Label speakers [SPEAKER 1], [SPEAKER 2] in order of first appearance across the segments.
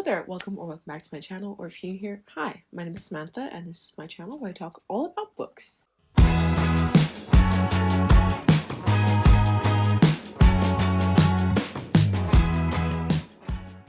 [SPEAKER 1] there, welcome or welcome back to my channel, or if you're new here, hi, my name is Samantha and this is my channel where I talk all about books.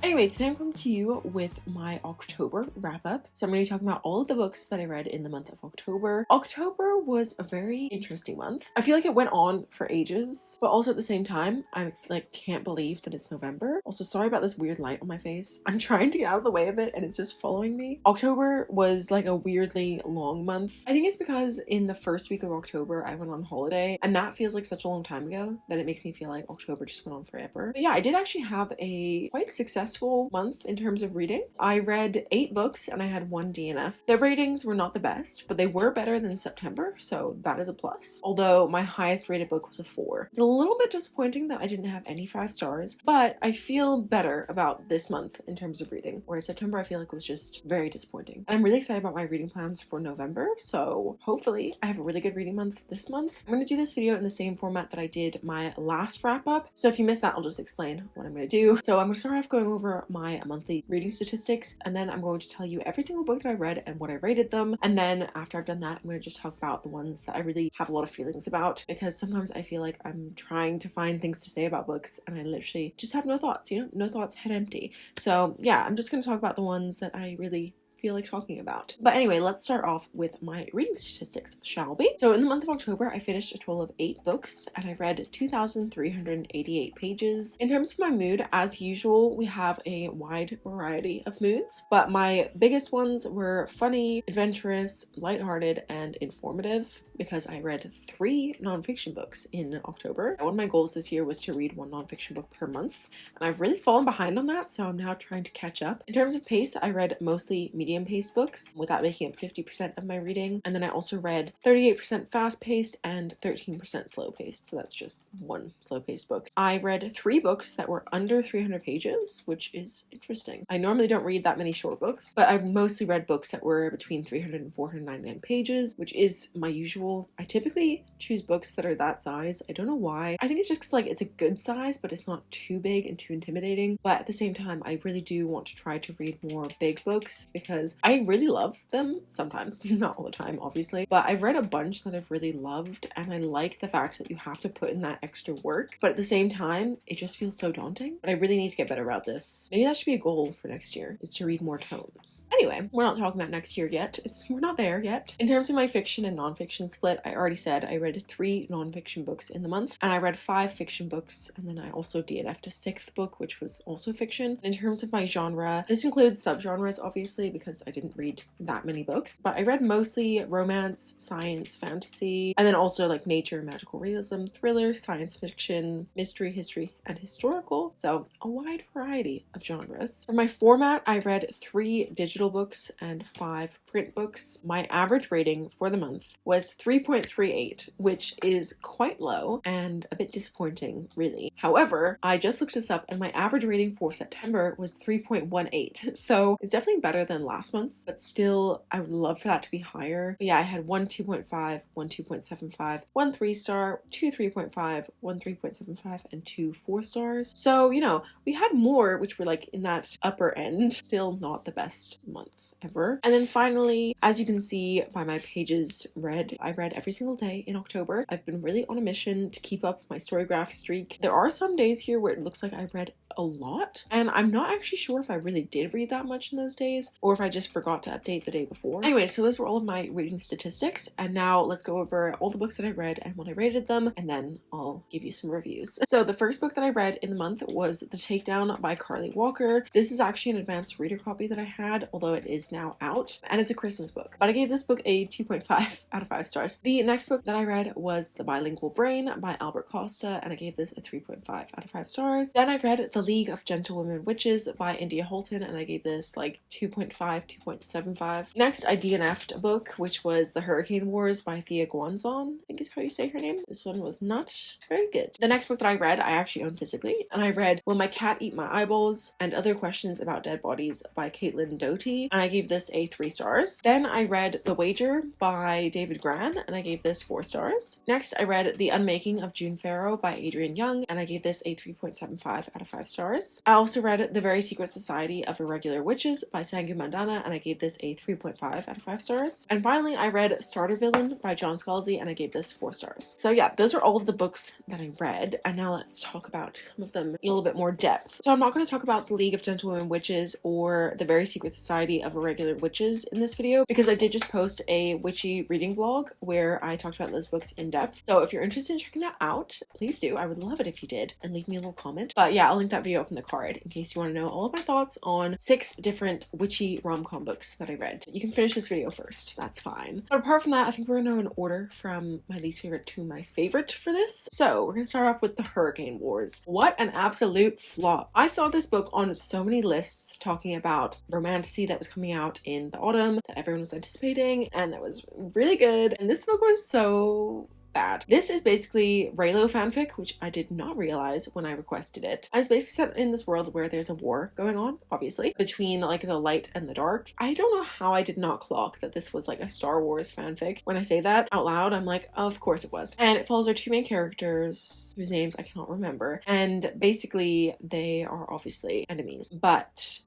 [SPEAKER 1] Anyway, today I'm coming to you with my October wrap-up. So I'm going to be talking about all of the books that I read in the month of October. October was a very interesting month. I feel like it went on for ages, but also at the same time, I can't believe that it's November. Also, sorry about this weird light on my face. I'm trying to get out of the way of it and it's just following me. October was like a weirdly long month. I think it's because in the first week of October, I went on holiday and that feels like such a long time ago that it makes me feel like October just went on forever. But yeah, I did actually have a quite successful month in terms of reading. I read 8 books and I had 1 DNF. The ratings were not the best, but they were better than September, so that is a plus. Although my highest rated book was a 4. It's a little bit disappointing that I didn't have any 5 stars, but I feel better about this month in terms of reading, whereas September I feel like was just very disappointing. And I'm really excited about my reading plans for November, so hopefully I have a really good reading month this month. I'm going to do this video in the same format that I did my last wrap up, so if you missed that, I'll just explain what I'm going to do. So I'm going to start off going over my monthly reading statistics, and then I'm going to tell you every single book that I read and what I rated them, and then after I've done that, I'm going to just talk about the ones that I really have a lot of feelings about, because sometimes I feel like I'm trying to find things to say about books and I literally just have no thoughts, you know, no thoughts, head empty. So yeah, I'm just going to talk about the ones that I really feel like talking about. But anyway, let's start off with my reading statistics, shall we? So in the month of October, I finished a total of 8 books and I read 2,388 pages. In terms of my mood, as usual, we have a wide variety of moods, but my biggest ones were funny, adventurous, lighthearted, and informative, because I read 3 nonfiction books in October. One of my goals this year was to read 1 nonfiction book per month, and I've really fallen behind on that, so I'm now trying to catch up. In terms of pace, I read mostly medium-paced books, with that making up 50% of my reading, and then I also read 38% fast-paced and 13% slow-paced, so that's just 1 slow-paced book. I read 3 books that were under 300 pages, which is interesting. I normally don't read that many short books, but I mostly read books that were between 300 and 499 pages, which is my usual. I typically choose books that are that size. I don't know why. I think it's just 'cause, like, it's a good size, but it's not too big and too intimidating. But at the same time, I really do want to try to read more big books because I really love them sometimes, not all the time, obviously. But I've read a bunch that I've really loved, and I like the fact that you have to put in that extra work. But at the same time, it just feels so daunting. But I really need to get better about this. Maybe that should be a goal for next year, is to read more tomes. Anyway, we're not talking about next year yet. We're not there yet. In terms of my fiction and nonfiction split, I already said I read 3 nonfiction books in the month, and I read 5 fiction books, and then I also DNF'd a 6th book, which was also fiction. In terms of my genre, this includes subgenres, obviously, because I didn't read that many books, but I read mostly romance, science, fantasy, and then also like nature, magical realism, thriller, science fiction, mystery, history, and historical, so a wide variety of genres. For my format, I read 3 digital books and 5 print books. My average rating for the month was 3.38, which is quite low and a bit disappointing, really. However, I just looked this up and my average rating for September was 3.18, so it's definitely better than last month, but still I would love for that to be higher. But yeah, I had 1 2.5, 1 2.75, 1 3-star, 2 3.5, 1 3.75, and 2 4 stars. So, you know, we had more which were like in that upper end. Still not the best month ever. And then finally, as you can see by my pages read, I read every single day in October. I've been really on a mission to keep up my Storygraph streak. There are some days here where it looks like I read a lot, and I'm not actually sure if I really did read that much in those days or if I just forgot to update the day before. Anyway, so those were all of my reading statistics, and now let's go over all the books that I read and what I rated them, and then I'll give you some reviews. So the first book that I read in the month was The Takedown by Carly Walker. This is actually an advanced reader copy that I had, although it is now out, and it's a Christmas book, but I gave this book a 2.5 out of 5 stars. The next book that I read was The Bilingual Brain by Albert Costa, and I gave this a 3.5 out of 5 stars. Then I read The League of Gentlewomen Witches by India Holton, and I gave this like 2.5, 2.75. Next, I DNF'd a book, which was The Hurricane Wars by Thea Guanzon, I think is how you say her name. This one was not very good. The next book that I read, I actually own physically, and I read Will My Cat Eat My Eyeballs and Other Questions About Dead Bodies by Caitlin Doty, and I gave this a 3 stars. Then I read The Wager by David Gran, and I gave this 4 stars. Next, I read The Unmaking of June Farrow by Adrian Young, and I gave this a 3.75 out of 5 stars. I also read The Very Secret Society of Irregular Witches by Sangu Mandana, and I gave this a 3.5 out of 5 stars. And finally, I read Starter Villain by John Scalzi, and I gave this 4 stars. So yeah, those are all of the books that I read, and now let's talk about some of them in a little bit more depth. So I'm not going to talk about The League of Gentlewomen Witches or The Very Secret Society of Irregular Witches in this video, because I did just post a witchy reading vlog where I talked about those books in depth. So if you're interested in checking that out, please do. I would love it if you did, and leave me a little comment. But yeah, I'll link that video up in the card in case you want to know all of my thoughts on 6 different witchy rom-com books that I read. You can finish this video first, that's fine. But apart from that, I think we're gonna go in order from my least favorite to my favorite for this. So we're gonna start off with The Hurricane Wars. What an absolute flop. I saw this book on so many lists talking about romantasy that was coming out in the autumn that everyone was anticipating, and that was really good, and this book was so bad. This is basically Raylo fanfic, which I did not realize when I requested it. And it's basically set in this world where there's a war going on, obviously, between like the light and the dark. I don't know how I did not clock that this was like a Star Wars fanfic. When I say that out loud, I'm like, of course it was. And it follows our 2 main characters whose names I cannot remember. And basically they are obviously enemies. But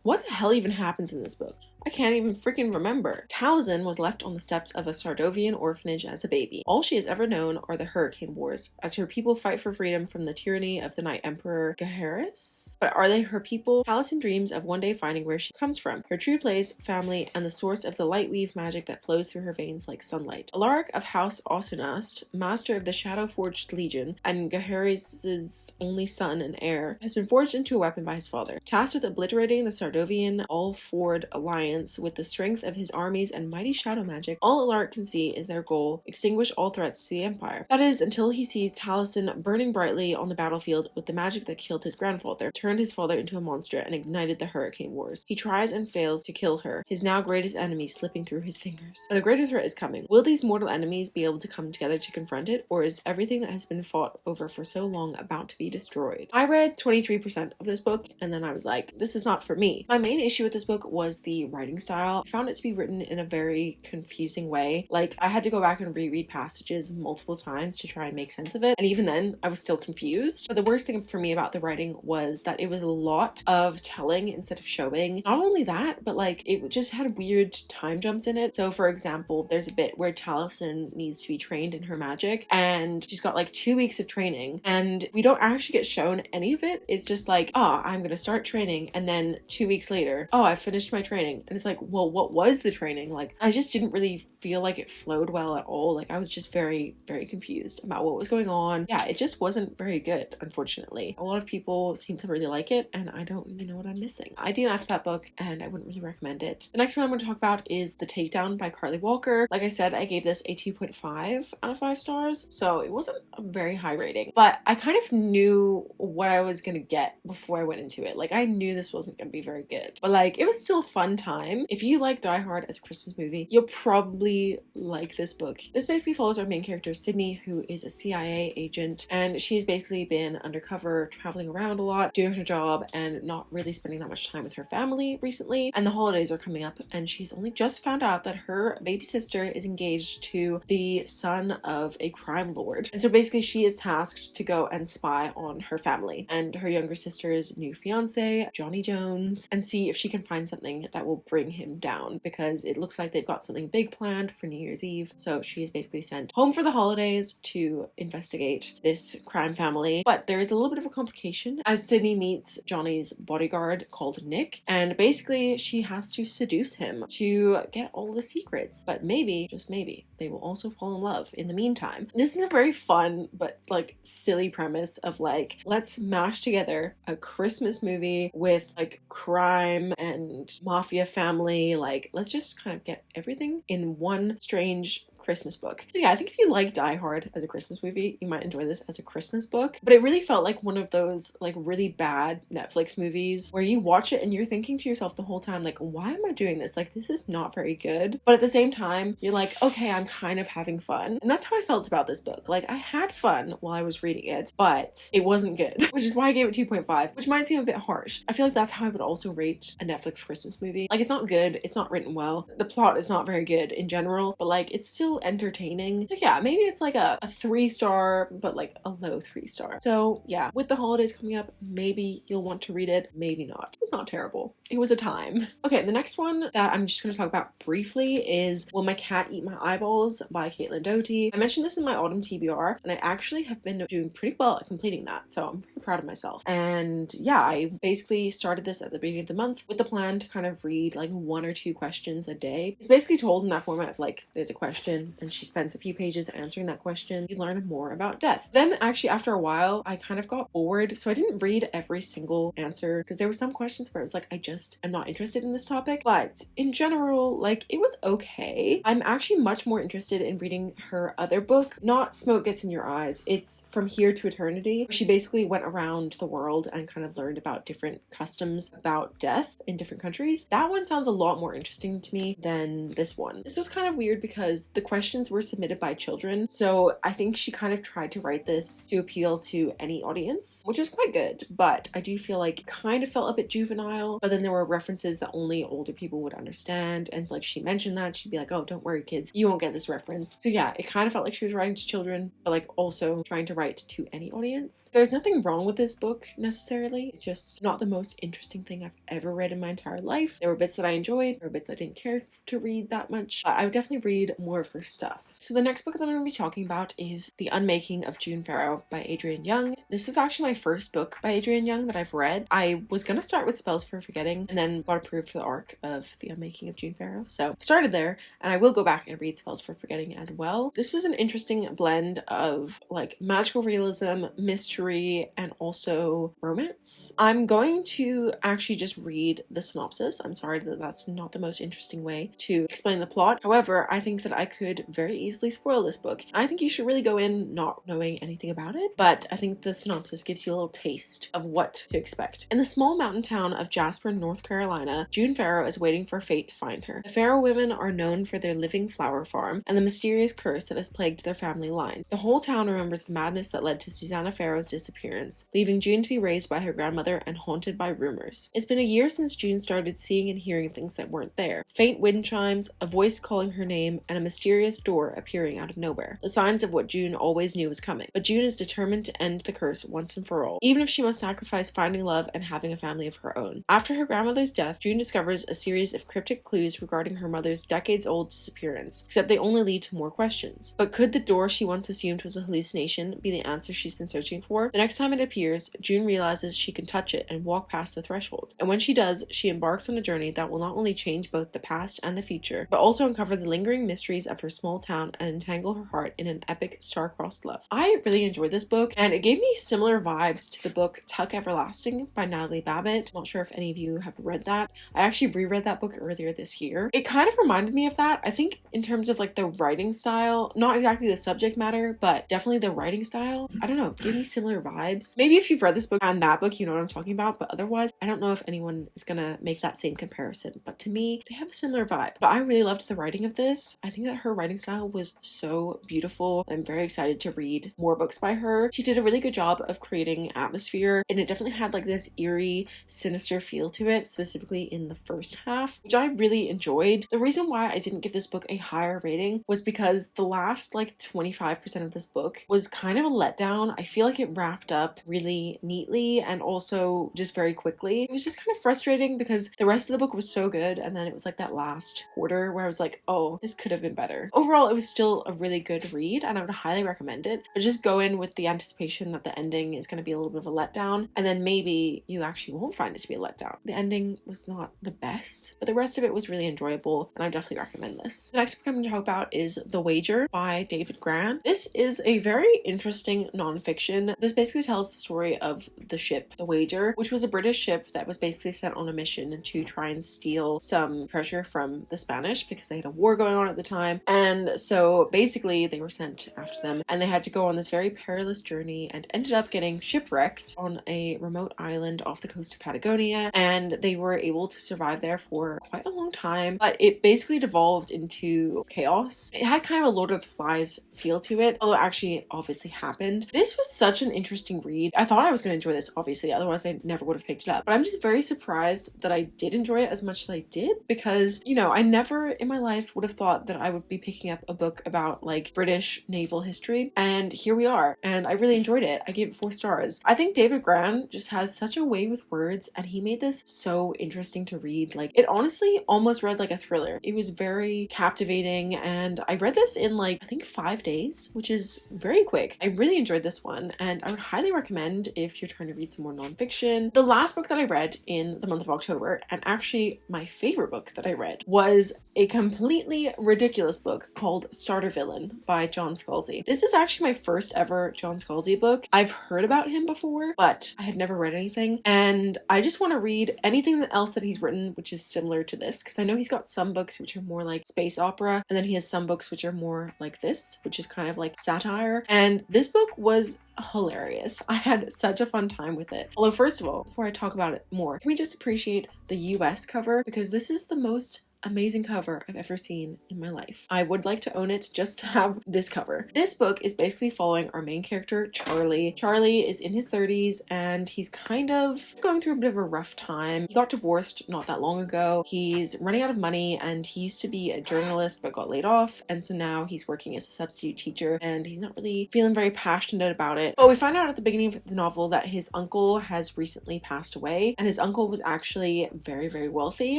[SPEAKER 1] what the hell even happens in this book? I can't even freaking remember. Taliesin was left on the steps of a Sardovian orphanage as a baby. All she has ever known are the Hurricane Wars, as her people fight for freedom from the tyranny of the Night Emperor Gaheris. But are they her people? Taliesin dreams of one day finding where she comes from, her true place, family, and the source of the light weave magic that flows through her veins like sunlight. Alaric of House Osunast, master of the Shadow-Forged Legion, and Gaheris' only son and heir, has been forged into a weapon by his father. Tasked with obliterating the Sardovian All-Ford Alliance with the strength of his armies and mighty shadow magic, all Alaric can see is their goal: extinguish all threats to the Empire. That is, until he sees Taliesin burning brightly on the battlefield with the magic that killed his grandfather, turned his father into a monster, and ignited the Hurricane Wars. He tries and fails to kill her, his now greatest enemy slipping through his fingers. But a greater threat is coming. Will these mortal enemies be able to come together to confront it, or is everything that has been fought over for so long about to be destroyed? I read 23% of this book, and then I was like, this is not for me. My main issue with this book was the writing style. I found it to be written in a very confusing way. Like, I had to go back and reread passages multiple times to try and make sense of it, and even then I was still confused. But the worst thing for me about the writing was that it was a lot of telling instead of showing. Not only that, but like it just had weird time jumps in it. So for example, there's a bit where Taliesin needs to be trained in her magic, and she's got like 2 weeks of training, and we don't actually get shown any of it. It's just like, oh, I'm gonna start training, and then 2 weeks later, oh, I finished my training. And it's like, well, what was the training? Like, I just didn't really feel like it flowed well at all. Like, I was just very, very confused about what was going on. Yeah, it just wasn't very good, unfortunately. A lot of people seem to really like it, and I don't really know what I'm missing. I DNF'd that book, and I wouldn't really recommend it. The next one I'm going to talk about is The Takedown by Carly Walker. Like I said, I gave this a 2.5 out of 5 stars, so it wasn't a very high rating, but I kind of knew what I was going to get before I went into it. Like, I knew this wasn't going to be very good, but like, it was still a fun time. If you like Die Hard as a Christmas movie, you'll probably like this book. This basically follows our main character, Sydney, who is a CIA agent, and she's basically been undercover, traveling around a lot, doing her job, and not really spending that much time with her family recently. And the holidays are coming up, and she's only just found out that her baby sister is engaged to the son of a crime lord. And so basically she is tasked to go and spy on her family and her younger sister's new fiance, Johnny Jones, and see if she can find something that will bring him down, because it looks like they've got something big planned for New Year's Eve. So she is basically sent home for the holidays to investigate this crime family. But there is a little bit of a complication as Sydney meets Johnny's bodyguard called Nick, and basically she has to seduce him to get all the secrets. But maybe, just maybe, they will also fall in love in the meantime. This is a very fun but like silly premise of like, let's mash together a Christmas movie with like crime and mafia family. Like, let's just kind of get everything in one strange Christmas book. So yeah, I think if you like Die Hard as a Christmas movie, you might enjoy this as a Christmas book. But it really felt like one of those like really bad Netflix movies where you watch it and you're thinking to yourself the whole time, like, why am I doing this? Like, this is not very good. But at the same time, you're like, okay, I'm kind of having fun. And that's how I felt about this book. Like, I had fun while I was reading it, but it wasn't good, which is why I gave it 2.5, which might seem a bit harsh. I feel like that's how I would also rate a Netflix Christmas movie. Like, it's not good, it's not written well, the plot is not very good in general, but like, it's still still entertaining. So yeah, maybe it's like a 3-star, but like a low 3-star. So yeah, with the holidays coming up, maybe you'll want to read it, maybe not. It's not terrible. It was a time. Okay, the next one that I'm just going to talk about briefly is Will My Cat Eat My Eyeballs by Caitlin Doty. I mentioned this in my autumn TBR, and I actually have been doing pretty well at completing that, so I'm pretty proud of myself. And yeah, I basically started this at the beginning of the month with the plan to kind of read like 1 or 2 questions a day. It's basically told in that format of like, there's a question and she spends a few pages answering that question. You learn more about death. Then actually after a while, I kind of got bored, so I didn't read every single answer because there were some questions where it was like, I just am not interested in this topic. But in general, like, it was okay. I'm actually much more interested in reading her other book, not Smoke Gets in Your Eyes. It's From Here to Eternity. She basically went around the world and kind of learned about different customs about death in different countries. That one sounds a lot more interesting to me than this one. This was kind of weird because the questions were submitted by children, so I think she kind of tried to write this to appeal to any audience, which is quite good, but I do feel like it kind of felt a bit juvenile. But then there were references that only older people would understand, and like she mentioned that, she'd be like, oh, don't worry kids, you won't get this reference. So yeah, it kind of felt like she was writing to children, but like also trying to write to any audience. There's nothing wrong with this book necessarily, it's just not the most interesting thing I've ever read in my entire life. There were bits that I enjoyed, there were bits I didn't care to read that much, but I would definitely read more of her stuff. So the next book that I'm going to be talking about is The Unmaking of June Farrow by Adrienne Young. This is actually my first book by Adrienne Young that I've read. I was going to start with Spells for Forgetting and then got approved for the arc of The Unmaking of June Farrow, so started there, and I will go back and read Spells for Forgetting as well. This was an interesting blend of like magical realism, mystery, and also romance. I'm going to actually just read the synopsis. I'm sorry that that's not the most interesting way to explain the plot. However, I think that I could very easily spoil this book. I think you should really go in not knowing anything about it, but I think the synopsis gives you a little taste of what to expect. In the small mountain town of Jasper, North Carolina, June Farrow is waiting for fate to find her. The Farrow women are known for their living flower farm and the mysterious curse that has plagued their family line. The whole town remembers the madness that led to Susanna Farrow's disappearance, leaving June to be raised by her grandmother and haunted by rumors. It's been a year since June started seeing and hearing things that weren't there. Faint wind chimes, a voice calling her name, and a mysterious door appearing out of nowhere. The signs of what June always knew was coming. But June is determined to end the curse once and for all, even if she must sacrifice finding love and having a family of her own. After her grandmother's death, June discovers a series of cryptic clues regarding her mother's decades-old disappearance, except they only lead to more questions. But could the door she once assumed was a hallucination be the answer she's been searching for? The next time it appears, June realizes she can touch it and walk past the threshold. And when she does, she embarks on a journey that will not only change both the past and the future, but also uncover the lingering mysteries of her small town and entangle her heart in an epic star-crossed love. I really enjoyed this book, and it gave me similar vibes to the book Tuck Everlasting by Natalie Babbitt. I'm not sure if any of you have read that. I actually reread that book earlier this year. It kind of reminded me of that. I think in terms of like the writing style, not exactly the subject matter, but definitely the writing style. I don't know, it gave me similar vibes. Maybe if you've read this book and that book, you know what I'm talking about, but otherwise, I don't know if anyone is gonna make that same comparison. But to me, they have a similar vibe. But I really loved the writing of this. I think that her writing style was so beautiful. I'm very excited to read more books by her. She did a really good job of creating atmosphere, and it definitely had like this eerie, sinister feel to it, specifically in the first half, which I really enjoyed. The reason why I didn't give this book a higher rating was because the last like 25% of this book was kind of a letdown. I feel like it wrapped up really neatly and also just very quickly. It was just kind of frustrating because the rest of the book was so good, and then it was like that last quarter where I was like, oh, this could have been better. Overall, it was still a really good read, and I would highly recommend it, but just go in with the anticipation that the ending is going to be a little bit of a letdown, and then maybe you actually won't find it to be a letdown. The ending was not the best, but the rest of it was really enjoyable, and I definitely recommend this. The next book I'm going to talk about is The Wager by David Grann. This is a very interesting nonfiction. This basically tells the story of the ship, The Wager, which was a British ship that was basically sent on a mission to try and steal some treasure from the Spanish because they had a war going on at the time. And so basically they were sent after them, and they had to go on this very perilous journey and ended up getting shipwrecked on a remote island off the coast of Patagonia, and they were able to survive there for quite a long time, but it basically devolved into chaos. It had kind of a Lord of the Flies feel to it, although actually it obviously happened. This was such an interesting read. I thought I was going to enjoy this, obviously, otherwise I never would have picked it up, but I'm just very surprised that I did enjoy it as much as I did, because, you know, I never in my life would have thought that I would be picking up a book about like British naval history, and here we are, and I really enjoyed it. I gave it 4 stars. I think David Gran just has such a way with words, and he made this so interesting to read. Like, it honestly almost read like a thriller. It was very captivating, and I read this in like I think 5 days, which is very quick. I really enjoyed this one, and I would highly recommend if you're trying to read some more nonfiction. The last book that I read in the month of October, and actually my favorite book that I read, was a completely ridiculous book called Starter Villain by John Scalzi. This is actually my first ever John Scalzi book. I've heard about him before, but I had never read anything, and I just want to read anything else that he's written which is similar to this, because I know he's got some books which are more like space opera, and then he has some books which are more like this, which is kind of like satire, and this book was hilarious. I had such a fun time with it. Although, first of all, before I talk about it more, can we just appreciate the US cover, because this is the most amazing cover I've ever seen in my life. I would like to own it just to have this cover. This book is basically following our main character, Charlie. Charlie is in his 30s, and he's kind of going through a bit of a rough time. He got divorced not that long ago. He's running out of money, and he used to be a journalist but got laid off, and so now he's working as a substitute teacher, and he's not really feeling very passionate about it. But we find out at the beginning of the novel that his uncle has recently passed away, and his uncle was actually very, very wealthy,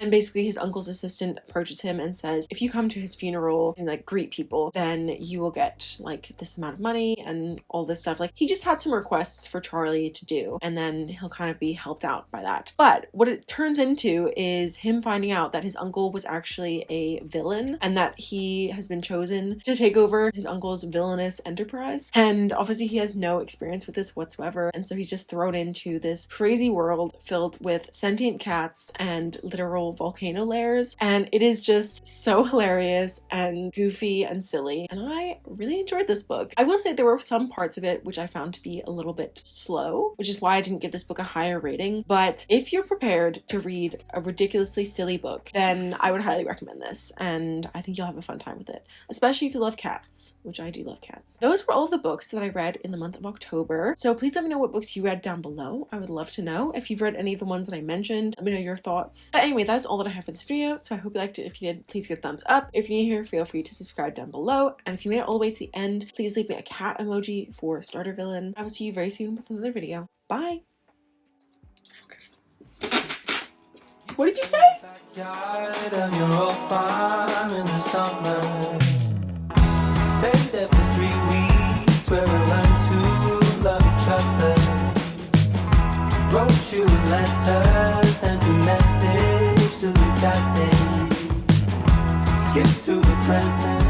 [SPEAKER 1] and basically his uncle's assistant approaches him and says, if you come to his funeral and like greet people, then you will get like this amount of money and all this stuff. Like, he just had some requests for Charlie to do, and then he'll kind of be helped out by that. But what it turns into is him finding out that his uncle was actually a villain, and that he has been chosen to take over his uncle's villainous enterprise. And obviously he has no experience with this whatsoever, and so he's just thrown into this crazy world filled with sentient cats and literal volcano layers, and it is just so hilarious and goofy and silly, and I really enjoyed this book. I will say there were some parts of it which I found to be a little bit slow, which is why I didn't give this book a higher rating, but if you're prepared to read a ridiculously silly book, then I would highly recommend this, and I think you'll have a fun time with it, especially if you love cats, which I do love cats. Those were all of the books that I read in the month of October, so please let me know what books you read down below. I would love to know. If you've read any of the ones that I mentioned, let me know your thoughts. But anyway, that is all that I have for this video, so I hope you liked it. If you did, please give a thumbs up. If you're new here, feel free to subscribe down below, and if you made it all the way to the end, please leave me a cat emoji for Starter Villain. I will see you very soon with another video. Bye! What did you say? Stayed there for 3 weeks where we learned to love each other. Wrote you letters, sent a message to the that day. Skip to the present.